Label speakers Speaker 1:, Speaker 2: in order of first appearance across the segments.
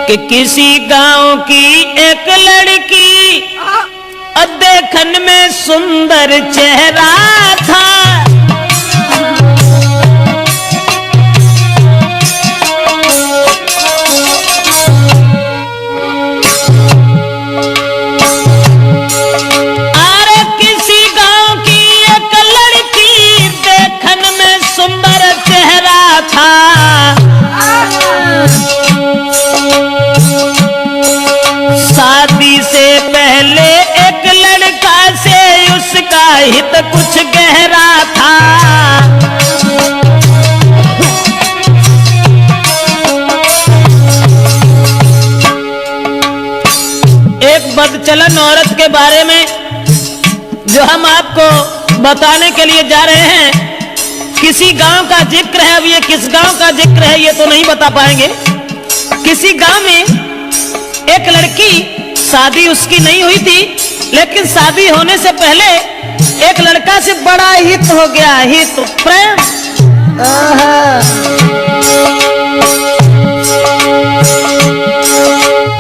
Speaker 1: कि किसी गांव की एक लड़की देखन में सुंदर चेहरा था। शादी से पहले एक लड़का से उसका हित कुछ गहरा था। एक बदचलन औरत के बारे में जो हम आपको बताने के लिए जा रहे हैं, किसी गांव का जिक्र है। अब ये किस गांव का जिक्र है ये तो नहीं बता पाएंगे। किसी गांव में एक लड़की, शादी उसकी नहीं हुई थी, लेकिन शादी होने से पहले एक लड़का से बड़ा हित हो गया, हित प्रेम।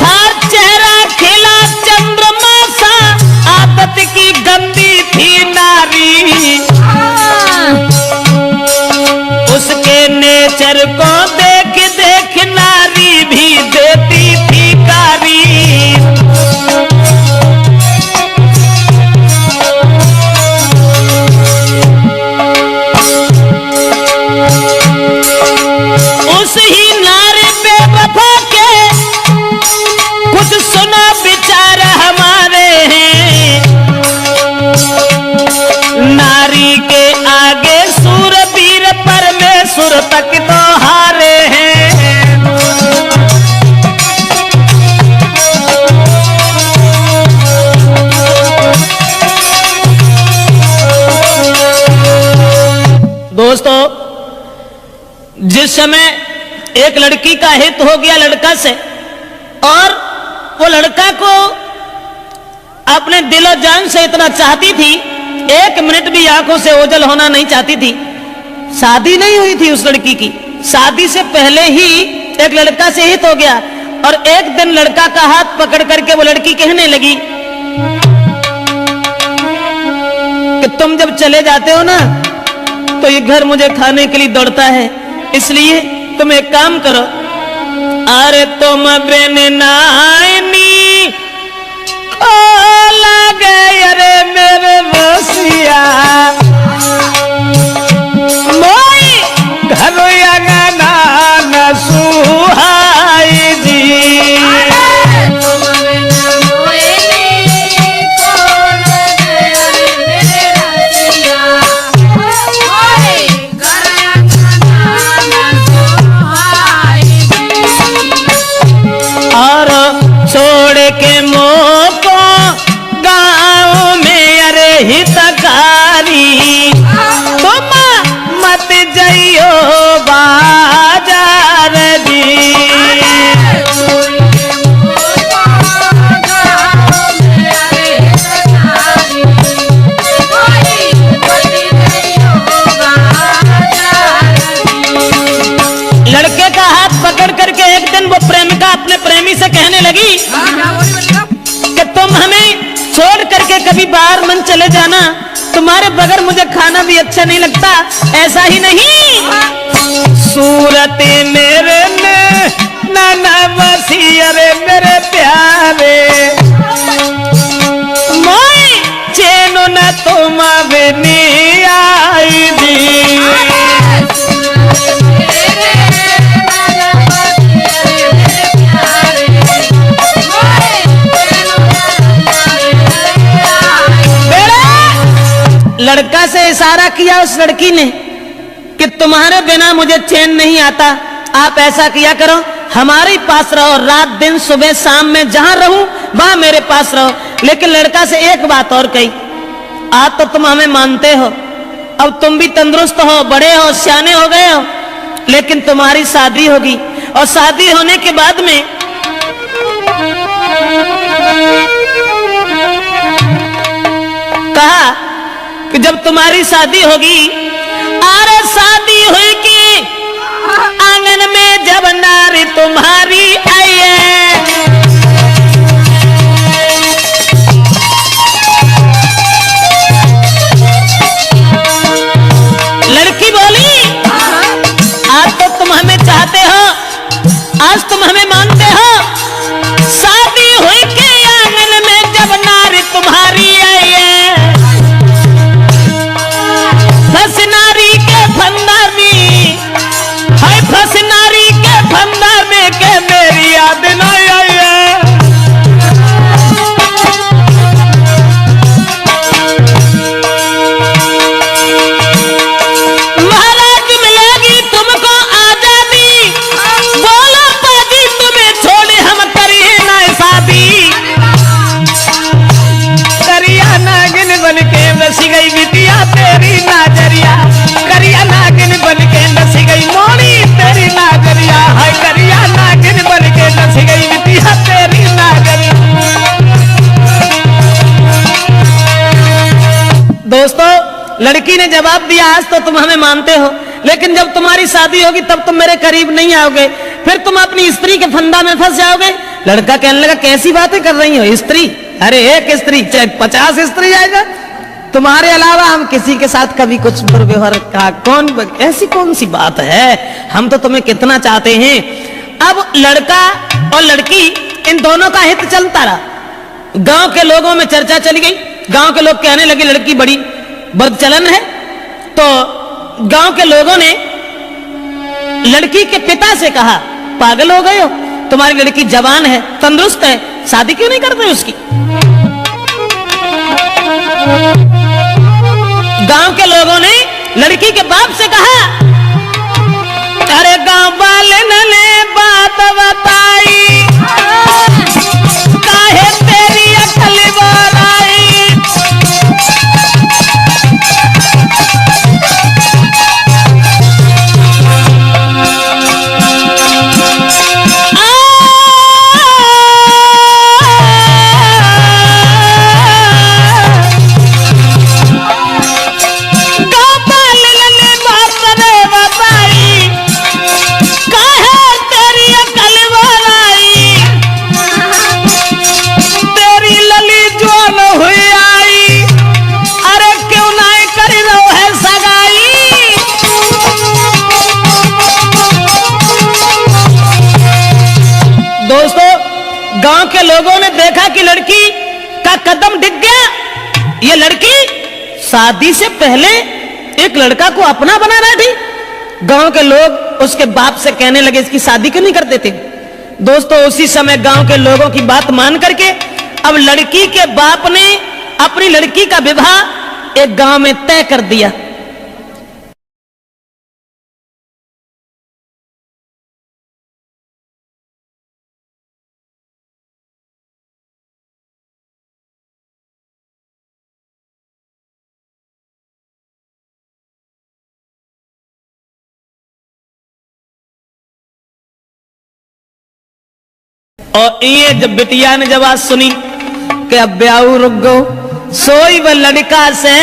Speaker 1: था चेहरा खिला चंद्रमा सा, आदत की गंदी थी नारी। उसके नेचर को देख देख नारी भी देती थी गारी। उस ही नारी बेवफा के कुछ सुना विचार हमारे हैं। नारी के आगे सूरवीर परमेश्वर तक तो हारे हैं। दोस्तों, जिस समय एक लड़की का हित हो गया लड़का से, और वो लड़का को अपने दिलो जान से इतना चाहती थी, एक मिनट भी आंखों से ओझल होना नहीं चाहती थी। शादी नहीं हुई थी उस लड़की की, शादी से पहले ही एक लड़का से हित हो गया। और एक दिन लड़का का हाथ पकड़ करके वो लड़की कहने लगी कि तुम जब चले जाते हो ना तो ये घर मुझे खाने के लिए दौड़ता है, इसलिए तुम एक काम करो, अरे तुम बिन नाइनी को लगे अरे मेरे रसिया, मोई घर अंगना न सुहाई जी। छोड़ के मोको गाँव में अरे हितकारी, तुम मत जाइयो बाजार जी। लड़के का हाथ पकड़ करके एक दिन वो प्रेमिका अपने प्रेमी से कहने लगी कि तुम हमें छोड़ करके कभी बाहर मन चले जाना, तुम्हारे बगैर मुझे खाना भी अच्छा नहीं लगता। ऐसा ही नहीं, सूरत मेरे में नाना बसी अरे मेरे प्यारे, मैं चैनो न तुम नहीं आई दी। लड़का से इशारा किया उस लड़की ने कि तुम्हारे बिना मुझे चैन नहीं आता, आप ऐसा किया करो, हमारे पास रहो, रात दिन सुबह शाम में जहां रहूं वहां मेरे पास रहो। लेकिन लड़का से एक बात और कही, आज तो तुम हमें मानते हो, अब तुम भी तंदुरुस्त हो, बड़े हो, सियाने हो गए हो, लेकिन तुम्हारी शादी होगी, और शादी होने के बाद में कहा कि जब तुम्हारी शादी होगी, अरे शादी हुई कि आंगन में जब नारी तुम्हारी आई है, लड़की ने जवाब दिया, आज तो तुम हमें मानते हो, लेकिन जब तुम्हारी शादी होगी तब तुम मेरे करीब नहीं आओगे, फिर तुम अपनी स्त्री के फंदा में फंस जाओगे। लड़का कहने लगा, कैसी बातें कर रही हो, स्त्री? अरे एक स्त्री चाहे 50 स्त्री आएगा, तुम्हारे अलावा हम किसी के साथ कभी कुछ दुर्व्यवहार का ऐसी कौन सी बात है, हम तो तुम्हें कितना चाहते हैं। अब लड़का और लड़की इन दोनों का हित चलता रहा। गांव के लोगों में चर्चा चली गई, गांव के लोग कहने लगे लड़की बड़ी बदचलन है। तो गांव के लोगों ने लड़की के पिता से कहा, पागल हो गए हो, तुम्हारी लड़की जवान है, तंदुरुस्त है, शादी क्यों नहीं करते उसकी? गांव के लोगों ने लड़की के बाप से कहा, अरे गांव वाले ने बात बताई, काहे तेरी अकल बोलाई। गांव के लोगों ने देखा कि लड़की का कदम डिग गया, ये लड़की शादी से पहले एक लड़का को अपना बना बैठी। गांव के लोग उसके बाप से कहने लगे, इसकी शादी क्यों नहीं कर देते? दोस्तों, उसी समय गांव के लोगों की बात मान करके अब लड़की के बाप ने अपनी लड़की का विवाह एक गांव में तय कर दिया। और ये जब बिटिया ने जब आज सुनी कि अब ब्याह रुक गो, सोई वह लड़का से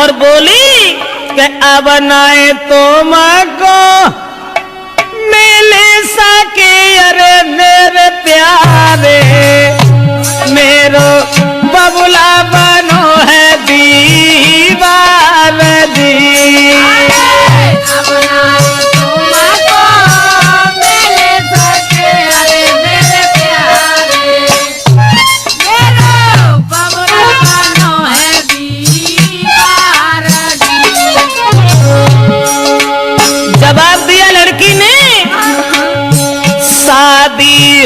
Speaker 1: और बोली कि अब नाए तो माँ को मिले सके, अरे मेरे प्यारे मेरो बबुला बनो है दीवार दी।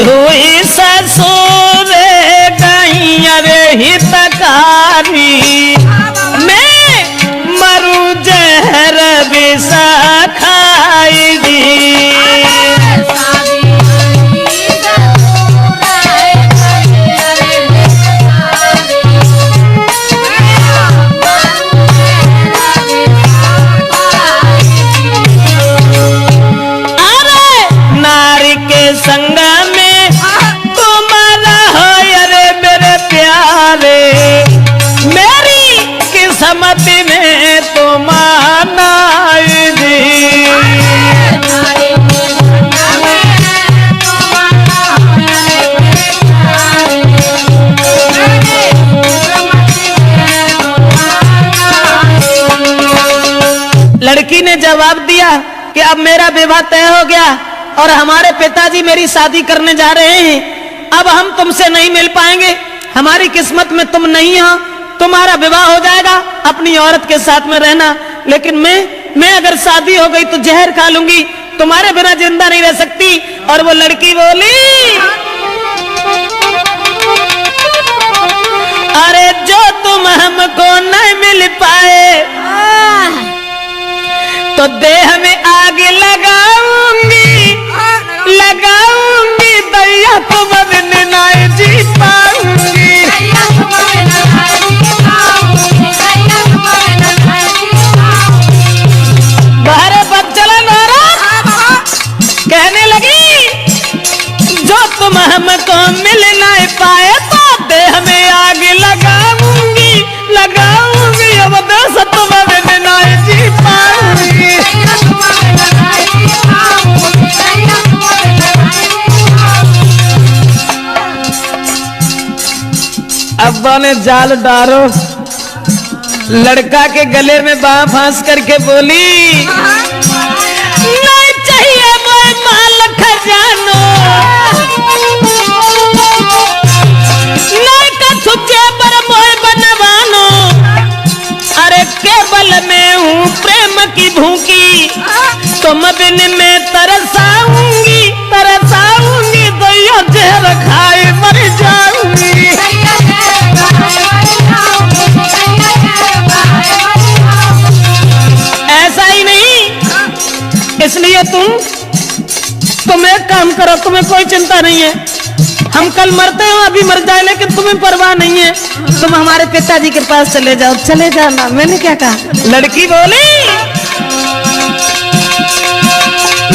Speaker 1: हुई ससुर कहीं अरे हितकारी, मैं मरू जहर विषा खाई दी। अरे नारी के संग किस्मत में तो माना दी। लड़की ने जवाब दिया कि अब मेरा विवाह तय हो गया और हमारे पिताजी मेरी शादी करने जा रहे हैं, अब हम तुमसे नहीं मिल पाएंगे, हमारी किस्मत में तुम नहीं हो, तुम्हारा विवाह हो जाएगा, अपनी औरत के साथ में रहना, लेकिन मैं अगर शादी हो गई तो जहर खा लूंगी, तुम्हारे बिना जिंदा नहीं रह सकती। और वो लड़की बोली, अरे जो तुम हमको नहीं मिल पाए तो देह में आग लगाऊंगी, लगाऊंगी, दैया तुम बिन नहीं जी पाऊंगी। कहने लगी, जो तुम हमको मिल नहीं पाए तो देह में आग लगाऊंगी, लगाऊंगी, अब देश तुम बाबा ने जाल डालो, लड़का के गले में बाह फांस करके बोली, नहीं चाहिए मोए माल खजानो, नहीं कछु जेबर मोए बनवानो, अरे केवल मैं हूँ प्रेम की भूखी, तुम बिन में तरसाऊंगी तरसाऊंगी, दैया जहर खाए मर जाऊंगी। ऐसा ही नहीं, इसलिए तुम एक काम करो, तुम्हें कोई चिंता नहीं है, हम कल मरते हो अभी मर जाए, लेकिन तुम्हें परवाह नहीं है, तुम हमारे पिताजी के पास चले जाओ। चले जाना, मैंने क्या कहा? लड़की बोली,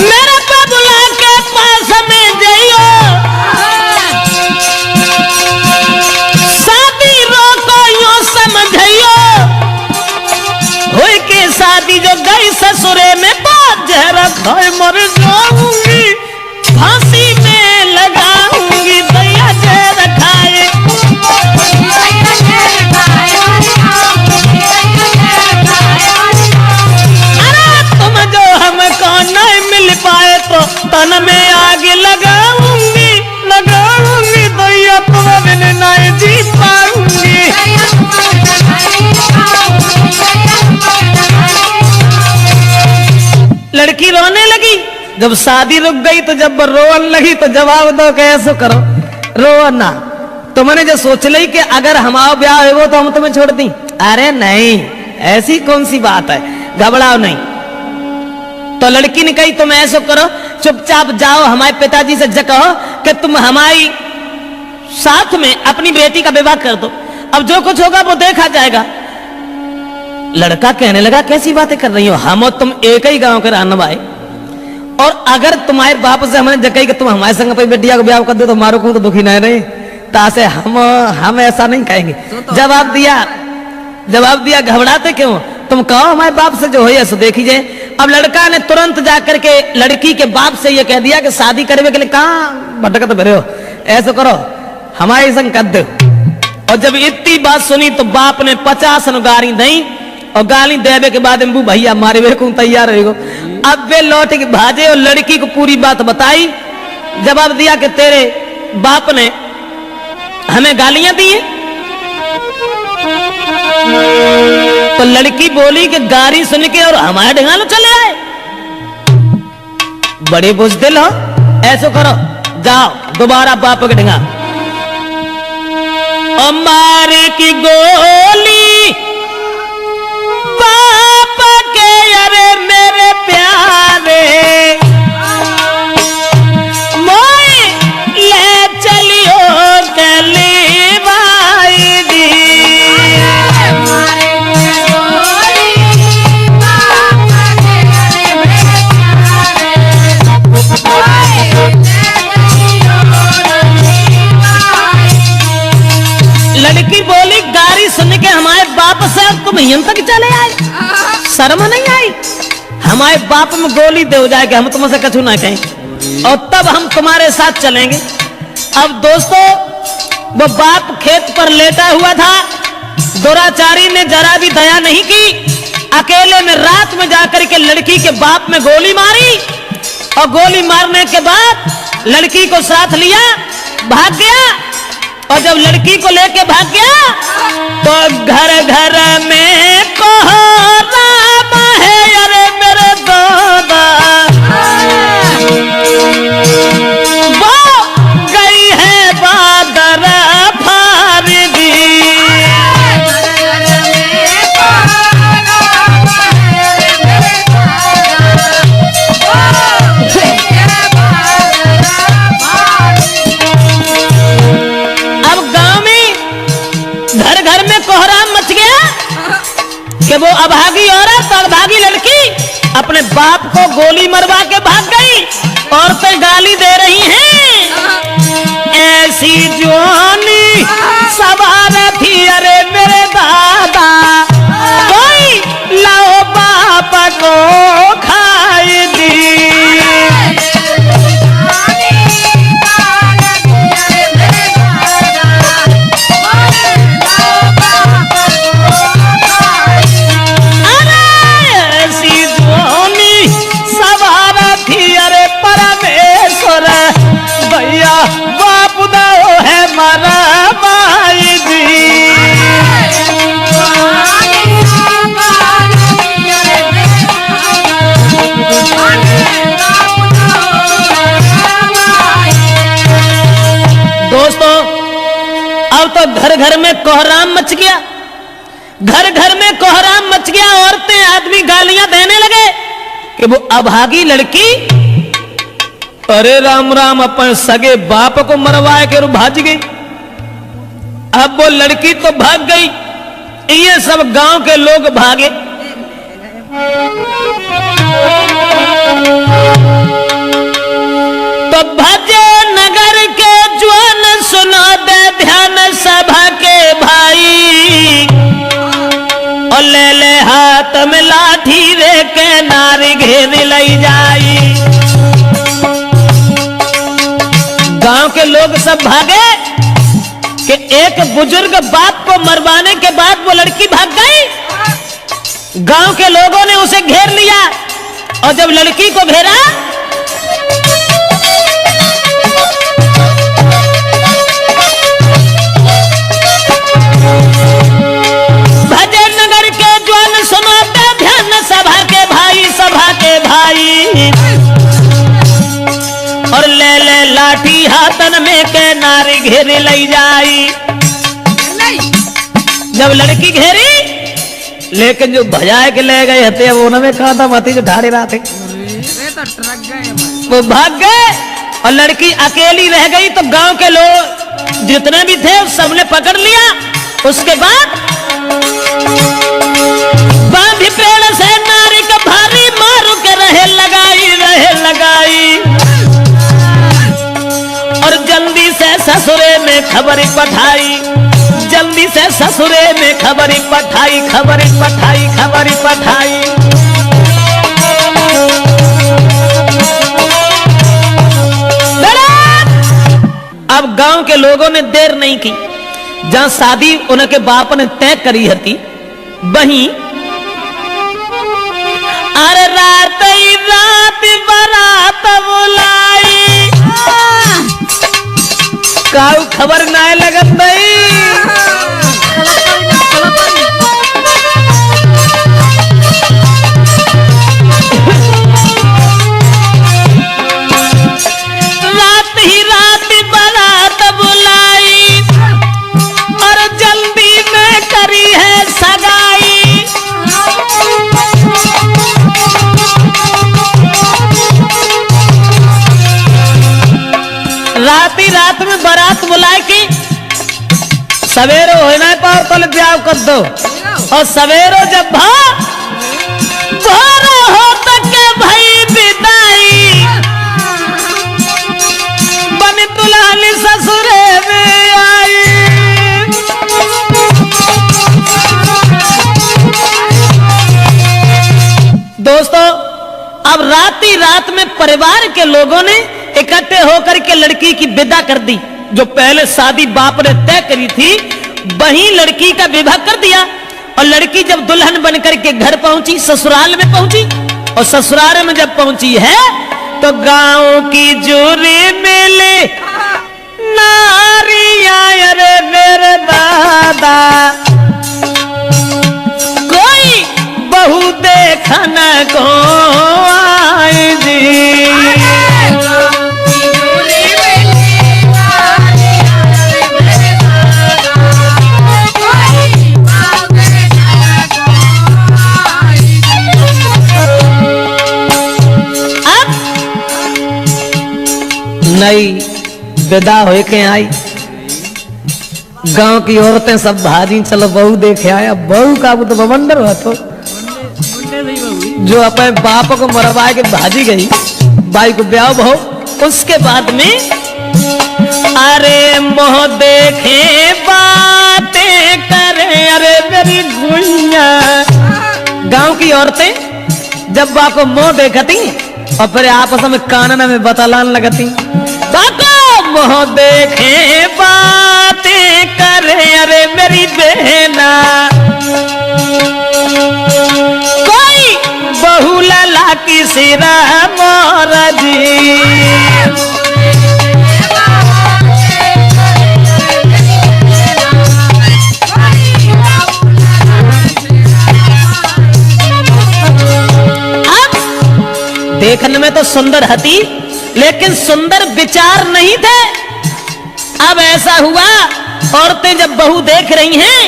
Speaker 1: मेरा बबुला के पास में जाइयो, शादी रोको यो समझियो, हुई के शादी जो गई ससुरे में, बात जहरा खाए मर जाऊंगी, फांसी में लगाऊंगी, दैया जहर खाए। अरे तुम जो हमको नहीं मिल पाए तो तन में आग लगाऊंगी लगाऊंगी, दैया तुम बिन नहीं जी पाऊंगी। लड़की रोने लगी, जब शादी रुक गई तो जब रोन लगी तो जवाब दो कैसे करो, रो ना, तुमने जो सोच ली कि अगर हमारा ब्याह है वो तो हम तुम्हें छोड़ दी, अरे नहीं, ऐसी कौन सी बात है, घबराओ नहीं। तो लड़की ने कही तुम ऐसा करो, चुपचाप जाओ हमारे पिताजी से कहो कि तुम हमारी साथ में अपनी बेटी का विवाह कर दो, अब जो कुछ होगा वो देखा जाएगा। लड़का कहने लगा कैसी बातें कर रही हो, हम और तुम एक ही गांव के रहने वाले, और अगर तुम्हारे बाप से हमने जगह कि तुम हमारे संग अपनी बेटिया को ब्याह कर दो तो हमारे को तो दुखी नहीं रहे, तासे हम ऐसा नहीं कहेंगे। जवाब दिया घबराते क्यों, तुम कहो हमारे बाप से जो हो सो देखी जाए। अब लड़का ने तुरंत जाकर के लड़की के बाप से ये कह दिया कि शादी करने के लिए कहाँ भटकत भरे हो, ऐसा करो हमारे संग कर दो। और जब इतनी बात सुनी तो बाप ने 50 गाली दी, और गाली देवे के बाद भैया मारे वे को तैयार रहेगो। अब वे लौट के भाजे और लड़की को पूरी बात बताई, जवाब दिया कि तेरे बाप ने हमें गालियां दी है। तो लड़की बोली कि गाली सुन के और हमारे ढंगालो चले आए, बड़े बुजदिल हो, ऐसो करो जाओ दोबारा बाप के ढंगा, और मारे की गोली बाप के, अरे मेरे प्यारे मोए ले चलियो गली भाई दी। लड़की बोली गाड़ी सुन के हमारे बाप से तुम यहां तक चले आए, शर्म नहीं आई, हमारे बाप में गोली दे जाए कि हम तुमसे कछु ना कहें और तब हम तुम्हारे साथ चलेंगे। अब दोस्तों वो बाप खेत पर लेटा हुआ था, दुराचारी ने जरा भी दया नहीं की, अकेले में रात में जाकर के लड़की के बाप में गोली मारी, और गोली मारने के बाद लड़की को साथ लिया भाग गया। और जब लड़की को लेके भाग गया तो घर घर में कोहराम है, अरे मेरे दादा वो गई है बादर फारगी। कि वो अभागी औरत और अभागी लड़की अपने बाप को गोली मरवा के भाग गई, औरतें गाली दे रही हैं, ऐसी जवानी सवार थी, अरे मेरे दादा कोई लाओ बाप को खाई दी। किया बाप दाओ है मारा माई जी। दोस्तों अब तो घर घर में कोहराम मच गया, घर घर में कोहराम मच गया। औरतें आदमी गालियां देने लगे कि वो अभागी लड़की, अरे राम राम, अपन सगे बाप को मरवाए के भाज गई। अब वो लड़की तो भाग गई, ये सब गांव के लोग भागे। तो भजे नगर के ज्वान सुनो दे ध्यान सभा के भाई, और ले ले हाथ में लाठी रे के नारी घेर लई जाई। गांव के लोग सब भागे कि एक बुजुर्ग बाप को मरवाने के बाद वो लड़की भाग गई। गांव के लोगों ने उसे घेर लिया, और जब लड़की को घेरा भजे नगर के ज्वान सुनाते ध्यान सभा के भाई, सभा के भाई, और ले ले लाठी हाथन में के नारी घेरी लई जाई। जब लड़की घेरी, लेकिन जो भजाए के ले गए थे वो उनमें कहा था मती जो ढारे रहा थे वो भाग गए, और लड़की अकेली रह गई। तो गांव के लोग जितने भी थे सबने पकड़ लिया। उसके बाद बांधी पेड़ से नारी का भारी मारू के रहे लगाई, और जल्दी से ससुरे में खबर पठाई, जल्दी से ससुरे में खबर पठाई। अब गांव के लोगों ने देर नहीं की, जहां शादी उनके बाप ने तय करी थी वहीं अरे रात बारात बुलाई, काऊ खबर ना लगत नहीं। रात ही रात बारात बुलाई, और जल्दी में करी है सगाई। रात में बारात बुलाए कि सवेरे होना पाओ तो ब्याह कर दो, और सवेरो जब भोरा हो तक के भाई विदाई, बन दुल्हन ससुरे में आई। दोस्तों अब रात में परिवार के लोगों ने इकट्ठे होकर के लड़की की विदा कर दी। जो पहले शादी बाप ने तय करी थी वहीं लड़की का विवाह कर दिया, और लड़की जब दुल्हन बनकर के घर पहुंची, ससुराल में पहुंची, और ससुराल में जब पहुंची है तो गांव की जोरी मिली नारिया, अरे मेरे दादा कोई बहू देखना को आई जी। नई विदा हो के आई, गांव की औरतें सब भाजी चलो बहू देखे आया। बहू का वो तो बवंडर हुआ, तो जो अपने बाप को मरवा के भाजी गई, भाई को ब्याह बहु। उसके बाद में अरे मोह देखे बातें करे, अरे मेरी गुइया। गांव की औरतें जब बाप को मोह देखती और फिर आपस में कानन में बतलान लगती, बाको मोह देखे बातें करे, अरे मेरी बहना कोई बहू लला की सिरा मोर जी। में तो सुंदर हती, लेकिन सुंदर विचार नहीं थे। अब ऐसा हुआ, औरतें जब बहू देख रही हैं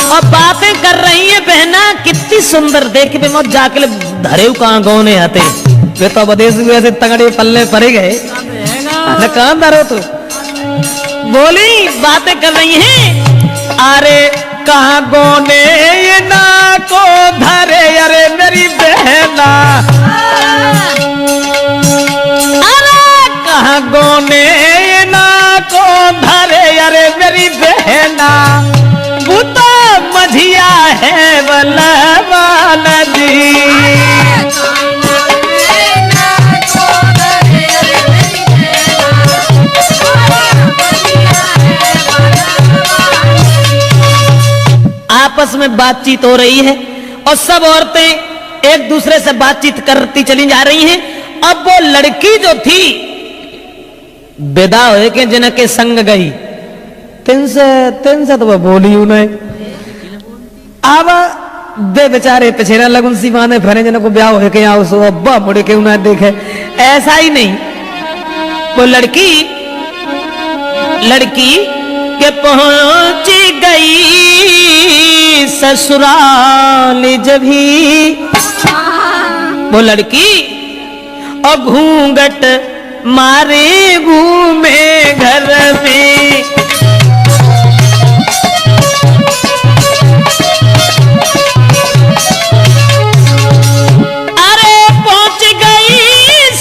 Speaker 1: और बातें कर रही हैं, बहना कितनी सुंदर देख पे मत जाके धरे कहां गौने आते वे तो विदेश में ऐसे तगड़े पल्ले पड़े गए, कहां धरो तो बोली बातें कर रही हैं। अरे कहां गौने ये ना को धरे, अरे मेरी बहना, अरे कहां गौने ये ना को धरे, अरे मेरी बहना, वो तो मझिया है बलवा नदी। आपस में बातचीत हो रही है और सब औरतें एक दूसरे से बातचीत करती चली जा रही हैं। अब वो लड़की जो थी विदा हो के जिनके संग गई, तिन से तो वह बोली उन्हें। अब बे बेचारे पिछेरा लगुन सी माने फिर जिनको ब्याह हो के यहाँ सो अब्बा मुड़ के उन्हें देखे, ऐसा ही नहीं। वो लड़की के पहुंची गई ससुराल जब ही, वो लड़की और घूंघट मारे घूमे घर में। अरे पहुंच गई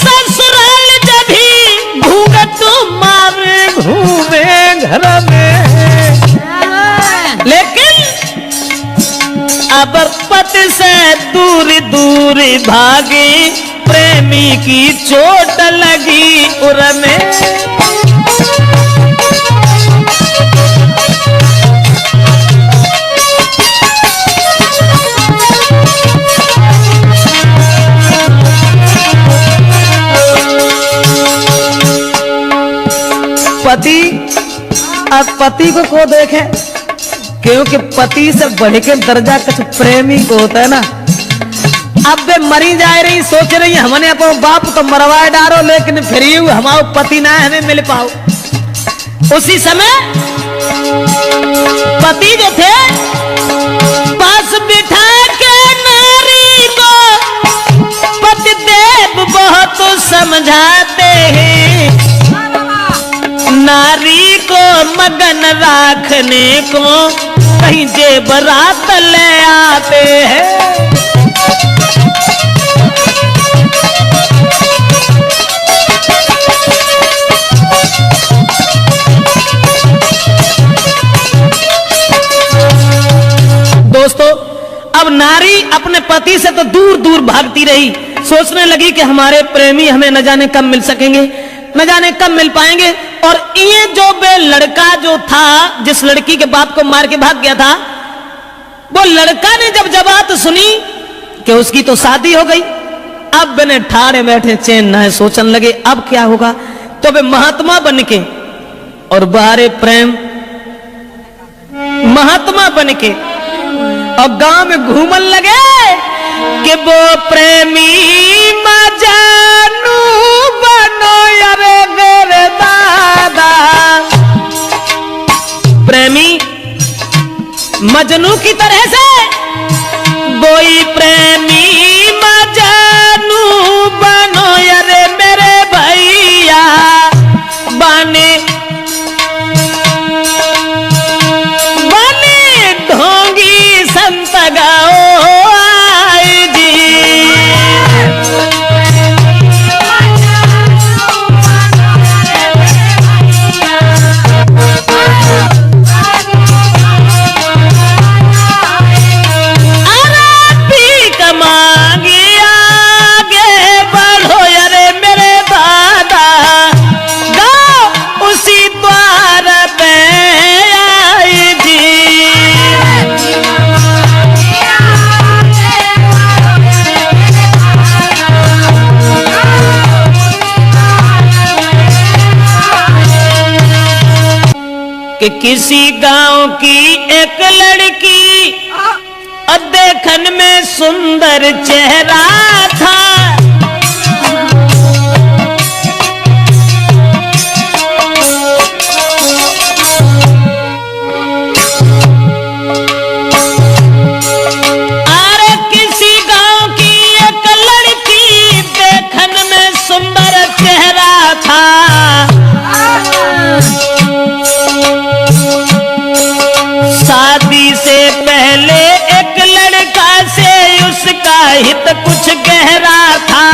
Speaker 1: ससुराल जब ही, घूंघट मारे घूमे घर में। लेकिन अब पति से दूर दूर भागी, प्रेमी की चोट लगी उर में। पति अब पति को देखे, क्योंकि पति से बढ़ के दर्जा कुछ प्रेमी को होता है ना। अब वे मरी जा रही, सोच रही हमने अपने बाप तो मरवाए डारो, लेकिन फिर हमारा पति ना हमें मिल पाओ। उसी समय पति जो थे पास बिठा के नारी को पति देव बहुत समझाते हैं, नारी को मगन रखने को कहीं जेबरात ले आते हैं। दोस्तों, अब नारी अपने पति से तो दूर दूर भागती रही, सोचने लगी कि हमारे प्रेमी हमें न जाने कब मिल सकेंगे, न जाने कब मिल पाएंगे। और ये जो बे लड़का जो था, जिस लड़की के बाप को मार के भाग गया था, वो लड़का ने जब बात सुनी कि उसकी तो शादी हो गई, अब बने ठाड़े बैठे चैन न है, सोचने लगे अब क्या होगा। तो वे महात्मा बन के और बारे प्रेम महात्मा बन के और गांव में घूमन लगे कि वो प्रेमी मजानू बनो यारे मेरे दादा। प्रेमी मजनू की तरह से कोई प्रेमी मजानू बनो यारे मेरे भैया बने ढोंगी संत गाओ आई जी। अरे भीख मांगी आगे बढ़ो यारे मेरे दादा, गाओ उसी द्वार पे आई जी। कि किसी गांव की एक लड़की देखन में सुंदर चेहरा था, हित कुछ गहरा था।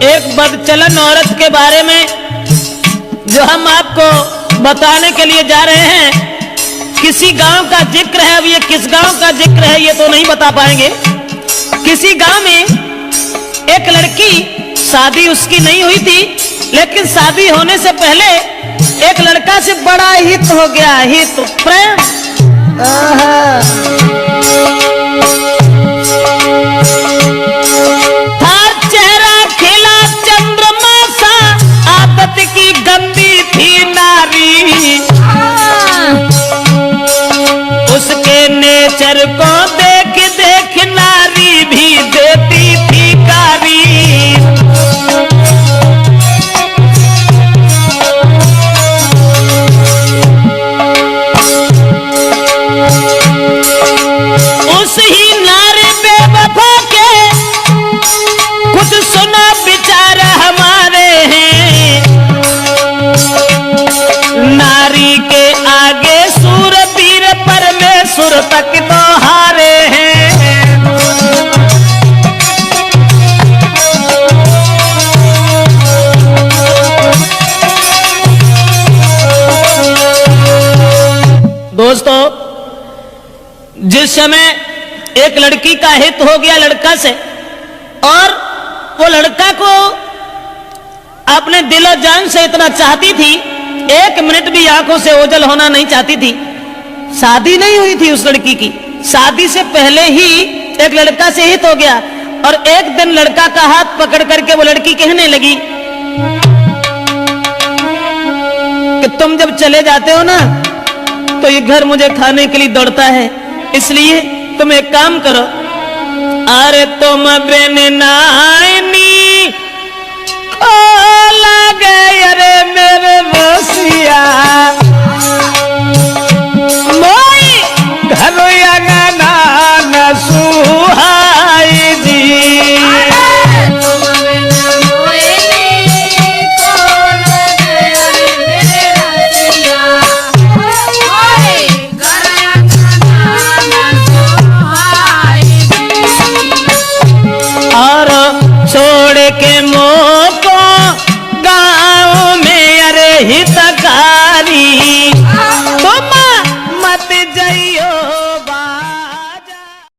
Speaker 1: एक बदचलन औरत के बारे में जो हम आपको बताने के लिए जा रहे हैं, किसी गांव का जिक्र है। अब ये किस गांव का जिक्र है ये तो नहीं बता पाएंगे। किसी गांव में एक लड़की, शादी उसकी नहीं हुई थी, लेकिन शादी होने से पहले एक लड़का से बड़ा हित हो गया, हित प्रेम। था चेहरा खिला चंद्रमा सा, आदत की गंदी थी नारी। उसके नेचर को देख देख नारी भी देती थी गारी। उस ही नारी बेवफा के कुछ सुना विचार हमारे हैं। नारी के आगे सूरवीर परमेश्वर तक तो हारे हैं। दोस्तों, जिस समय एक लड़की का हित हो गया लड़का से, और वो लड़का को अपने दिलो जान से इतना चाहती थी, एक मिनट भी आंखों से ओझल होना नहीं चाहती थी। शादी नहीं हुई थी उस लड़की की, शादी से पहले ही एक लड़का से हित हो गया। और एक दिन लड़का का हाथ पकड़ करके वो लड़की कहने लगी कि तुम जब चले जाते हो ना तो ये घर मुझे खाने के लिए दौड़ता है, इसलिए तुम एक काम करो, अरे तुम बिन नाइनी ओ लगे अरे मेरे बसिया।